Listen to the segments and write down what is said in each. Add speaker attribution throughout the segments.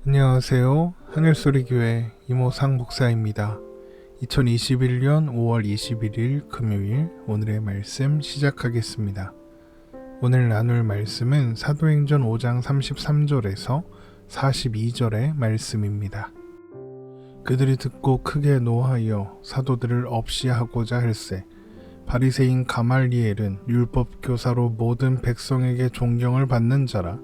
Speaker 1: 안녕하세요. 하늘소리교회 이모상 목사입니다. 2021년 5월 21일 금요일 오늘의 말씀 시작하겠습니다. 오늘 나눌 말씀은 사도행전 5장 33절에서 42절의 말씀입니다. 그들이 듣고 크게 노하여 사도들을 없이하고자 할세 바리새인 가말리엘은 율법교사로 모든 백성에게 존경을 받는 자라.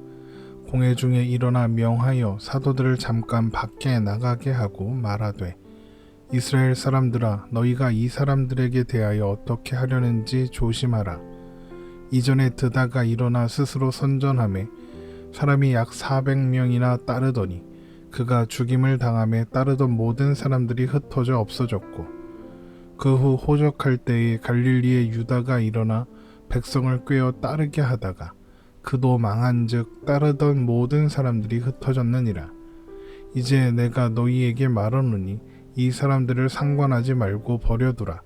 Speaker 1: 공회 중에 일어나 명하여 사도들을 잠깐 밖에 나가게 하고 말하되 이스라엘 사람들아 너희가 이 사람들에게 대하여 어떻게 하려는지 조심하라. 이전에 드다가 일어나 스스로 선전하매 사람이 약 400명이나 따르더니 그가 죽임을 당함에 따르던 모든 사람들이 흩어져 없어졌고 그 후 호적할 때에 갈릴리의 유다가 일어나 백성을 꾀어 따르게 하다가 그도 망한즉 따르던 모든 사람들이 흩어졌느니라. 이제 내가 너희에게 말하노니 이 사람들을 상관하지 말고 버려두라.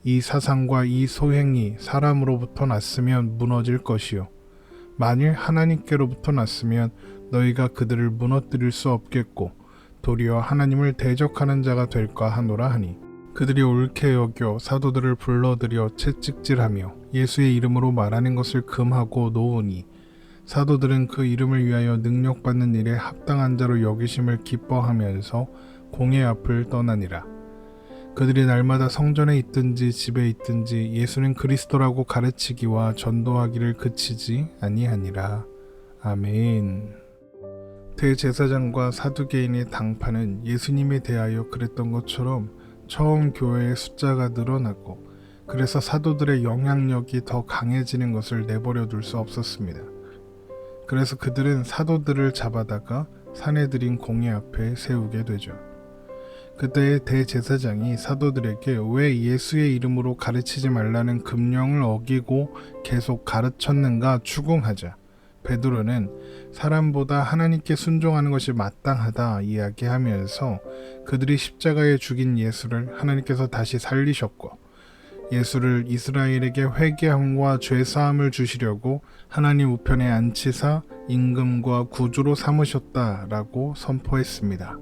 Speaker 1: 이 사상과 이 소행이 사람으로부터 났으면 무너질 것이요 만일 하나님께로부터 났으면 너희가 그들을 무너뜨릴 수 없겠고 도리어 하나님을 대적하는 자가 될까 하노라 하니 그들이 옳게 여겨 사도들을 불러들여 채찍질하며 예수의 이름으로 말하는 것을 금하고 놓으니 사도들은 그 이름을 위하여 능력받는 일에 합당한 자로 여기심을 기뻐하면서 공회 앞을 떠나니라. 그들이 날마다 성전에 있든지 집에 있든지 예수는 그리스도라고 가르치기와 전도하기를 그치지 아니하니라. 아멘. 대제사장과 사두개인의 당파는 예수님에 대하여 그랬던 것처럼 처음 교회의 숫자가 늘어나고 그래서 사도들의 영향력이 더 강해지는 것을 내버려 둘 수 없었습니다. 그래서 그들은 사도들을 잡아다가 사내들인 공회 앞에 세우게 되죠. 그때의 대제사장이 사도들에게 왜 예수의 이름으로 가르치지 말라는 금령을 어기고 계속 가르쳤는가 추궁하자 베드로는 사람보다 하나님께 순종하는 것이 마땅하다 이야기하면서 그들이 십자가에 죽인 예수를 하나님께서 다시 살리셨고 예수를 이스라엘에게 회개함과 죄사함을 주시려고 하나님 우편에 앉히사 임금과 구주로 삼으셨다라고 선포했습니다.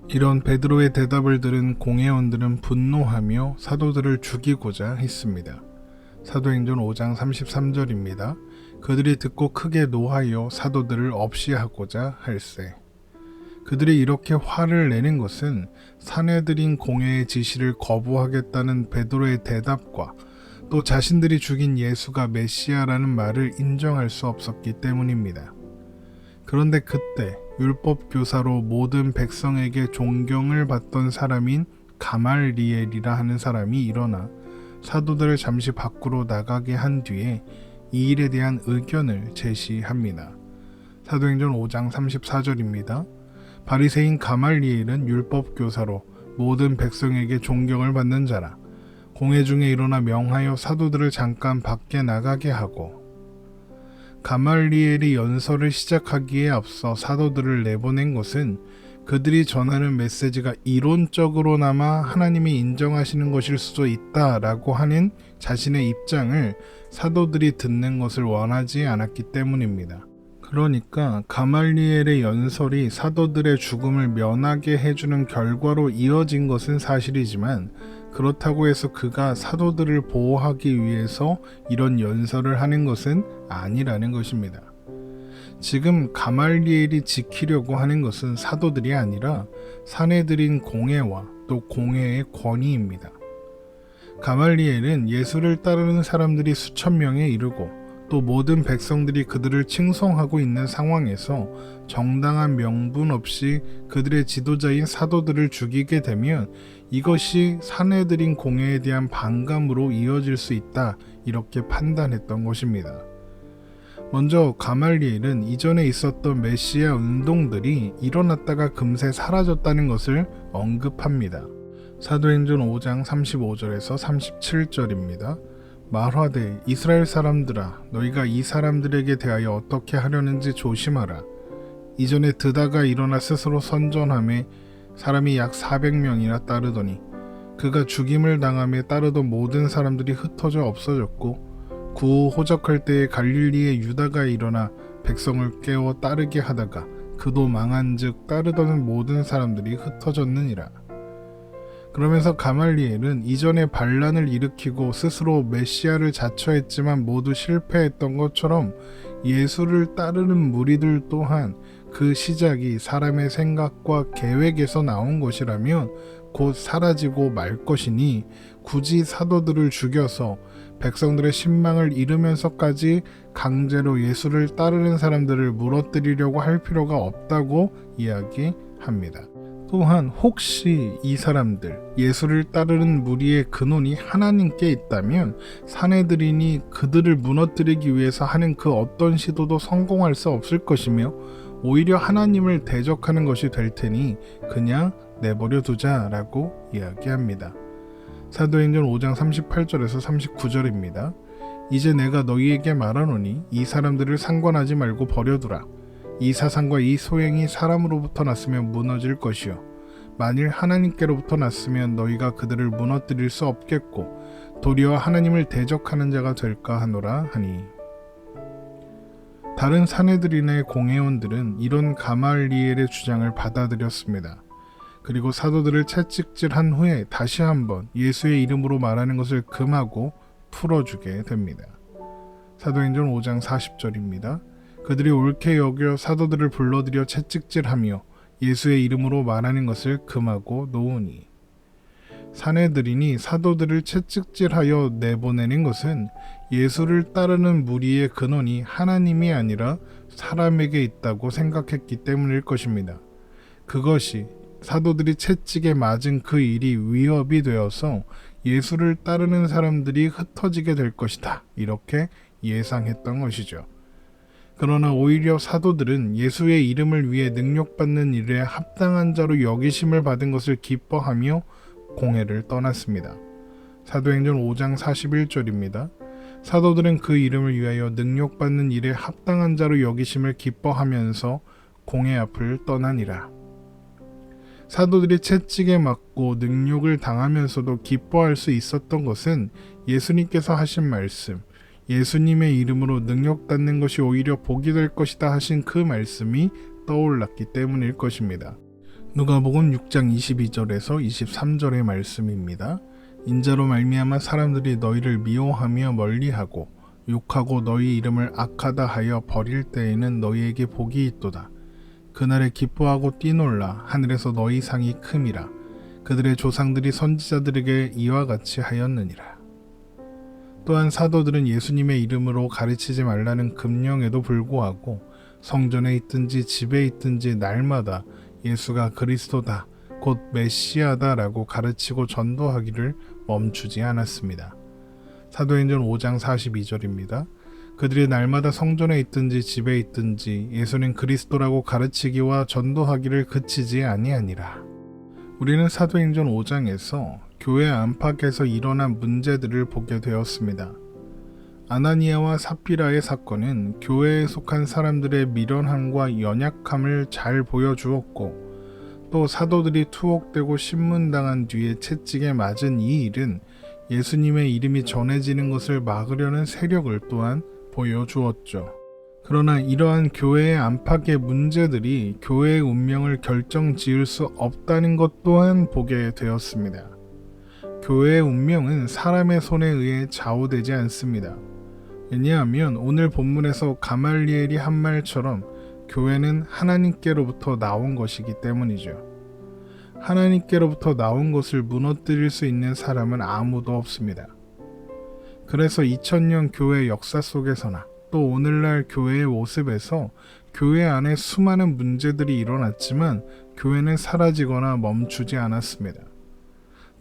Speaker 1: 이런 베드로의 대답을 들은 공회원들은 분노하며 사도들을 죽이고자 했습니다. 사도행전 5장 33절입니다. 그들이 듣고 크게 노하여 사도들을 없이하고자 할세. 그들이 이렇게 화를 내는 것은 사내들인 공회의 지시를 거부하겠다는 베드로의 대답과 또 자신들이 죽인 예수가 메시아라는 말을 인정할 수 없었기 때문입니다. 그런데 그때 율법교사로 모든 백성에게 존경을 받던 사람인 가말리엘이라 하는 사람이 일어나 사도들을 잠시 밖으로 나가게 한 뒤에 이 일에 대한 의견을 제시합니다. 사도행전 5장 34절입니다. 바리새인 가말리엘은 율법교사로 모든 백성에게 존경을 받는 자라. 공회 중에 일어나 명하여 사도들을 잠깐 밖에 나가게 하고 가말리엘이 연설을 시작하기에 앞서 사도들을 내보낸 것은 그들이 전하는 메시지가 이론적으로나마 하나님이 인정하시는 것일 수도 있다라고 하는 자신의 입장을 사도들이 듣는 것을 원하지 않았기 때문입니다. 그러니까 가말리엘의 연설이 사도들의 죽음을 면하게 해주는 결과로 이어진 것은 사실이지만 그렇다고 해서 그가 사도들을 보호하기 위해서 이런 연설을 하는 것은 아니라는 것입니다. 지금 가말리엘이 지키려고 하는 것은 사도들이 아니라 사내들인 공회와 또 공회의 권위입니다. 가말리엘은 예수를 따르는 사람들이 수천 명에 이르고 또 모든 백성들이 그들을 칭송하고 있는 상황에서 정당한 명분 없이 그들의 지도자인 사도들을 죽이게 되면 이것이 사내들인 공회에 대한 반감으로 이어질 수 있다 이렇게 판단했던 것입니다. 먼저 가말리엘은 이전에 있었던 메시아 운동들이 일어났다가 금세 사라졌다는 것을 언급합니다. 사도행전 5장 35절에서 37절입니다. 말하되 이스라엘 사람들아 너희가 이 사람들에게 대하여 어떻게 하려는지 조심하라. 이전에 드다가 일어나 스스로 선전하매 사람이 약 400명이나 따르더니 그가 죽임을 당함에 따르던 모든 사람들이 흩어져 없어졌고 그 후 호적할 때에 갈릴리의 유다가 일어나 백성을 깨워 따르게 하다가 그도 망한즉 따르던 모든 사람들이 흩어졌느니라. 그러면서 가말리엘은 이전에 반란을 일으키고 스스로 메시아를 자처했지만 모두 실패했던 것처럼 예수를 따르는 무리들 또한 그 시작이 사람의 생각과 계획에서 나온 것이라면 곧 사라지고 말 것이니 굳이 사도들을 죽여서 백성들의 신망을 잃으면서까지 강제로 예수를 따르는 사람들을 무너뜨리려고 할 필요가 없다고 이야기합니다. 또한 혹시 이 사람들, 예수를 따르는 무리의 근원이 하나님께 있다면 사내들이니 그들을 무너뜨리기 위해서 하는 그 어떤 시도도 성공할 수 없을 것이며 오히려 하나님을 대적하는 것이 될 테니 그냥 내버려 두자라고 이야기합니다. 사도행전 5장 38절에서 39절입니다. 이제 내가 너희에게 말하노니 이 사람들을 상관하지 말고 버려두라. 이 사상과 이 소행이 사람으로부터 났으면 무너질 것이요 만일 하나님께로부터 났으면 너희가 그들을 무너뜨릴 수 없겠고 도리어 하나님을 대적하는 자가 될까 하노라 하니. 다른 사내들이나 공회원들은 이런 가말리엘의 주장을 받아들였습니다. 그리고 사도들을 채찍질한 후에 다시 한번 예수의 이름으로 말하는 것을 금하고 풀어주게 됩니다. 사도행전 5장 40절입니다. 그들이 옳게 여겨 사도들을 불러들여 채찍질하며 예수의 이름으로 말하는 것을 금하고 놓으니. 사내들이니 사도들을 채찍질하여 내보내는 것은 예수를 따르는 무리의 근원이 하나님이 아니라 사람에게 있다고 생각했기 때문일 것입니다. 그것이 사도들이 채찍에 맞은 그 일이 위협이 되어서 예수를 따르는 사람들이 흩어지게 될 것이다. 이렇게 예상했던 것이죠. 그러나 오히려 사도들은 예수의 이름을 위해 능력받는 일에 합당한 자로 여기심을 받은 것을 기뻐하며 공회를 떠났습니다. 사도행전 5장 41절입니다. 사도들은 그 이름을 위하여 능력받는 일에 합당한 자로 여기심을 기뻐하면서 공회 앞을 떠나니라. 사도들이 채찍에 맞고 능욕을 당하면서도 기뻐할 수 있었던 것은 예수님께서 하신 말씀, 예수님의 이름으로 능력받는 것이 오히려 복이 될 것이다 하신 그 말씀이 떠올랐기 때문일 것입니다. 누가복음 6장 22절에서 23절의 말씀입니다. 인자로 말미암아 사람들이 너희를 미워하며 멀리하고 욕하고 너희 이름을 악하다 하여 버릴 때에는 너희에게 복이 있도다. 그날에 기뻐하고 뛰놀라. 하늘에서 너희 상이 큼이라. 그들의 조상들이 선지자들에게 이와 같이 하였느니라. 또한 사도들은 예수님의 이름으로 가르치지 말라는 금령에도 불구하고 성전에 있든지 집에 있든지 날마다 예수가 그리스도다, 곧 메시아다 라고 가르치고 전도하기를 멈추지 않았습니다. 사도행전 5장 42절입니다. 그들이 날마다 성전에 있든지 집에 있든지 예수는 그리스도라고 가르치기와 전도하기를 그치지 아니하니라. 우리는 사도행전 5장에서 교회 안팎에서 일어난 문제들을 보게 되었습니다. 아나니아와 삽비라의 사건은 교회에 속한 사람들의 미련함과 연약함을 잘 보여주었고, 또 사도들이 투옥되고 신문당한 뒤에 채찍에 맞은 이 일은 예수님의 이름이 전해지는 것을 막으려는 세력을 또한 보여주었죠. 그러나 이러한 교회의 안팎의 문제들이 교회의 운명을 결정지을 수 없다는 것 또한 보게 되었습니다. 교회의 운명은 사람의 손에 의해 좌우되지 않습니다. 왜냐하면 오늘 본문에서 가말리엘이 한 말처럼 교회는 하나님께로부터 나온 것이기 때문이죠. 하나님께로부터 나온 것을 무너뜨릴 수 있는 사람은 아무도 없습니다. 그래서 2000년 교회 역사 속에서나 또 오늘날 교회의 모습에서 교회 안에 수많은 문제들이 일어났지만 교회는 사라지거나 멈추지 않았습니다.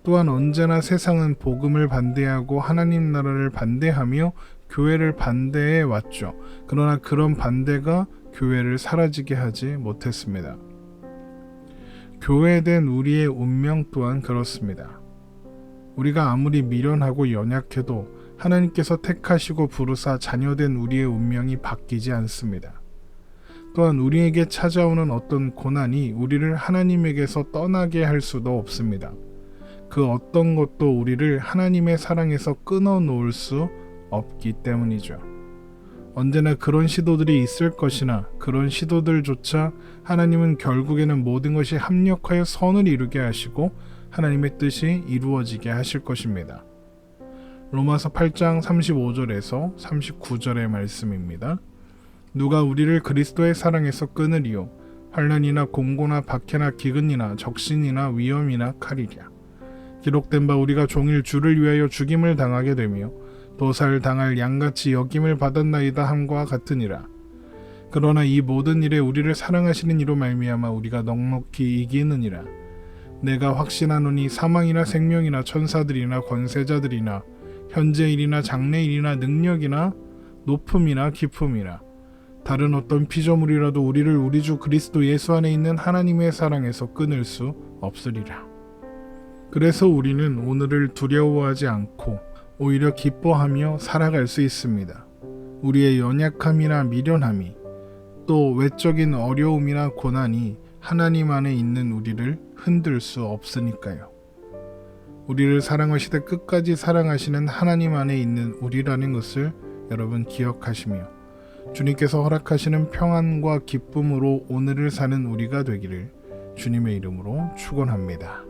Speaker 1: 또한 언제나 세상은 복음을 반대하고 하나님 나라를 반대하며 교회를 반대해 왔죠. 그러나 그런 반대가 교회를 사라지게 하지 못했습니다. 교회된 우리의 운명 또한 그렇습니다. 우리가 아무리 미련하고 연약해도 하나님께서 택하시고 부르사 자녀된 우리의 운명이 바뀌지 않습니다. 또한 우리에게 찾아오는 어떤 고난이 우리를 하나님에게서 떠나게 할 수도 없습니다. 그 어떤 것도 우리를 하나님의 사랑에서 끊어 놓을 수 없기 때문이죠. 언제나 그런 시도들이 있을 것이나 그런 시도들조차 하나님은 결국에는 모든 것이 합력하여 선을 이루게 하시고 하나님의 뜻이 이루어지게 하실 것입니다. 로마서 8장 35절에서 39절의 말씀입니다. 누가 우리를 그리스도의 사랑에서 끊으리요? 환난이나 공고나 박해나 기근이나 적신이나 위험이나 칼이랴. 기록된 바 우리가 종일 주를 위하여 죽임을 당하게 되며 도살 당할 양같이 여김을 받았나이다 함과 같으니라. 그러나 이 모든 일에 우리를 사랑하시는 이로 말미암아 우리가 넉넉히 이기느니라. 내가 확신하노니 사망이나 생명이나 천사들이나 권세자들이나 현재일이나 장래일이나 능력이나 높음이나 깊음이나 다른 어떤 피조물이라도 우리를 우리 주 그리스도 예수 안에 있는 하나님의 사랑에서 끊을 수 없으리라. 그래서 우리는 오늘을 두려워하지 않고 오히려 기뻐하며 살아갈 수 있습니다. 우리의 연약함이나 미련함이 또 외적인 어려움이나 고난이 하나님 안에 있는 우리를 흔들 수 없으니까요. 우리를 사랑하시되 끝까지 사랑하시는 하나님 안에 있는 우리라는 것을 여러분 기억하시며 주님께서 허락하시는 평안과 기쁨으로 오늘을 사는 우리가 되기를 주님의 이름으로 축원합니다.